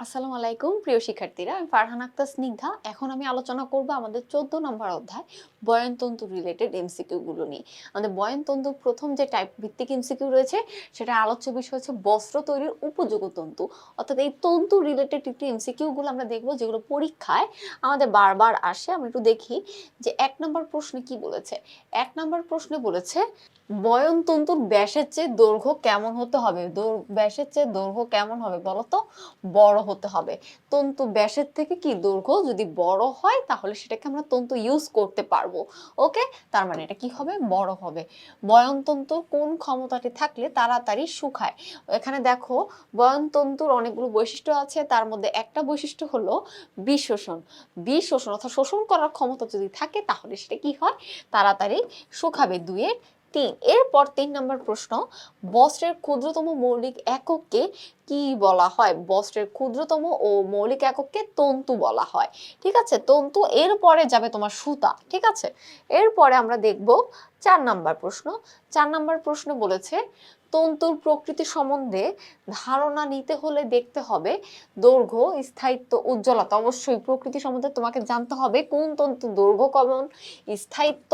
আসসালামু আলাইকুম প্রিয় শিক্ষার্থীরা, আমি ফারহান আক্তার স্নিগ্ধা। এখন আমি আলোচনা করব আমাদের 14 নম্বর অধ্যায় বয়নতন্তু রিলেটেড এমসিকিউ গুলো নিয়ে। আমাদের বয়নতন্তুর প্রথম যে টাইপ ভিত্তিক এমসিকিউ রয়েছে সেটা আলোচ্য বিষয় হচ্ছে বস্ত্র তৈরির উপযোগী তন্তু। অর্থাৎ এই তন্তু রিলেটেড একটি এমসিকিউ গুলো আমরা দেখব যেগুলো পরীক্ষায় আমাদের বারবার আসে। আমরা একটু দেখি যে 1 নম্বর প্রশ্নে কি বলেছে। 1 নম্বর প্রশ্নে বলেছে বয়নতন্তুর ব্যাসের চেয়ে দৈর্ঘ্য কেমন হতে হবে। ব্যাসের চেয়ে দৈর্ঘ্য কেমন হবে বলো তো? বড় হতে হবে। তন্তু ব্যাসের থেকে কি দৈর্ঘ্য যদি বড় হয় তাহলে সেটাকে আমরা তন্তু ইউজ করতে পারবো। ওকে, তার মানে এটা কি হবে? বড় হবে। বয়নতন্তু কোন ক্ষমতাটি থাকলে তাড়াতাড়ি শুকায়? এখানে দেখো বয়নতন্তুর অনেকগুলো বৈশিষ্ট্য আছে, তার মধ্যে একটা বৈশিষ্ট্য হলো বিশ শোষণ। বিশ শোষণ অর্থাৎ শোষণ করার ক্ষমতা যদি থাকে তাহলে সেটা কি হয়? তাড়াতাড়ি শুকাবে। 2-এর 3। এরপর 3 নম্বর প্রশ্ন, বস্ত্রের ক্ষুদ্রতম মৌলিক একককে কি বলা হয়? বস্ত্রের ক্ষুদ্রতম ও মৌলিক একককে তন্তু বলা হয়। ঠিক আছে, তন্তু। এরপরে যাবে তোমার সুতা। ঠিক আছে, এরপরে আমরা দেখব 4 নাম্বার প্রশ্ন। 4 নাম্বার প্রশ্ন বলেছে তন্তুর প্রকৃতি সম্বন্ধে ধারণা নিতে হলে দেখতে হবে দৈর্ঘ্য, স্থায়িত্ব, উজ্জ্বলতা। অবশ্যই প্রকৃতি সম্বন্ধে তোমাকে জানতে হবে কোন তন্তু দৈর্ঘ্য কেমন, স্থায়িত্ব,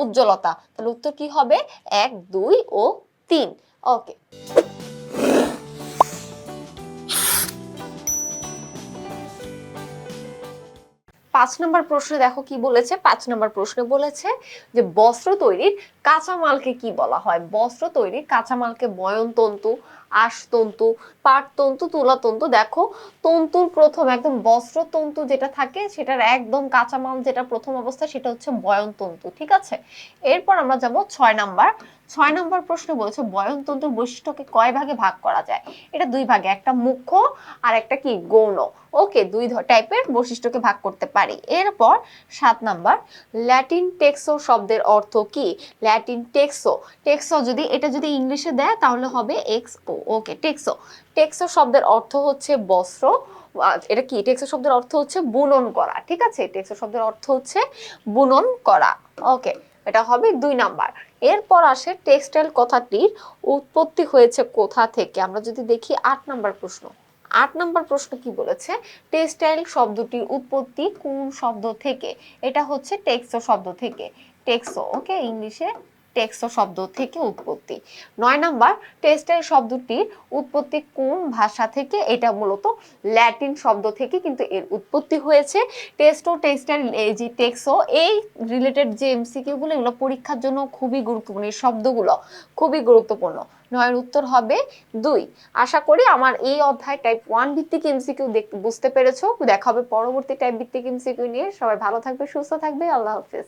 উজ্জ্বলতা। তাহলে উত্তর কি হবে? 1, 2 ও 3। ওকে, 5 নম্বর প্রশ্নে দেখো কি বলেছে। 5 নম্বর প্রশ্নে বলেছে যে বস্ত্র তৈরির কাঁচামালকে কি বলা হয়? বস্ত্র তৈরির কাঁচামালকে বয়নতন্তু, আঁশতন্তু, পাটতন্তু, তুলাতন্তু। দেখো তন্তুর প্রথম একদম বস্ত্র তন্তু যেটা থাকে সেটার একদম কাঁচামাল যেটা প্রথম অবস্থা সেটা হচ্ছে বয়নতন্তু। ঠিক আছে, এরপর আমরা যাব 6 নাম্বার। 6 নম্বর প্রশ্নে বলেছে বয়নতন্তুর বৈশিষ্ট্যকে কয় ভাগে ভাগ করা যায়? এটা 2 ভাগে, একটা মুখ্য আর একটা কি গৌণ। ওকে, 2 টাইপের বৈশিষ্ট্যকে ভাগ করতে পারি। এরপর 7 নাম্বার, ল্যাটিন টেক্সো শব্দের অর্থ কি? ল্যাটিন টেক্সো, টেক্সো যদি এটা যদি ইংলিশে দেয় তাহলে হবে এক্সও। ওকে, টেক্সো। টেক্সো শব্দের অর্থ হচ্ছে বস্ত্র। এটা কি? টেক্সো শব্দের অর্থ হচ্ছে বুনন করা। ঠিক আছে, টেক্সো শব্দের অর্থ হচ্ছে বুনন করা। ওকে, এটা হবে 2 নাম্বার। এরপর আসে টেক্সটাইল কথাটির উৎপত্তি হয়েছে কোথা থেকে? আমরা যদি দেখি 8 নাম্বার প্রশ্ন। 8 নম্বর প্রশ্ন কি বলেছে? টেক্সটাইল শব্দটির উৎপত্তি কোন শব্দ থেকে? এটা হচ্ছে টেক্সো শব্দ থেকে। টেক্সো, ওকে, ইংলিশে টেক্সো শব্দ থেকে উৎপত্তি। 9 নাম্বার, টেক্সটাইল শব্দটির উৎপত্তি কোন ভাষা থেকে? এটা মূলত ল্যাটিন শব্দ থেকে কিন্তু এর উৎপত্তি হয়েছে। টেক্সটাইল, এই যে টেক্সো, এই রিলেটেড যে এমসিকিউ গুলো এগুলো পরীক্ষার জন্য খুবই গুরুত্বপূর্ণ। এই শব্দগুলো খুবই গুরুত্বপূর্ণ। 9 উত্তর হবে 2। আশা করি আমার এই অধ্যায় টাইপ 1 ভিত্তিক এমসিকিউ বুঝতে পেরেছো। দেখা হবে পরবর্তী টাইপ ভিত্তিক এমসিকিউ নিয়ে। সবাই ভালো থাকবে, সুস্থ থাকবে। আল্লাহ হাফেজ।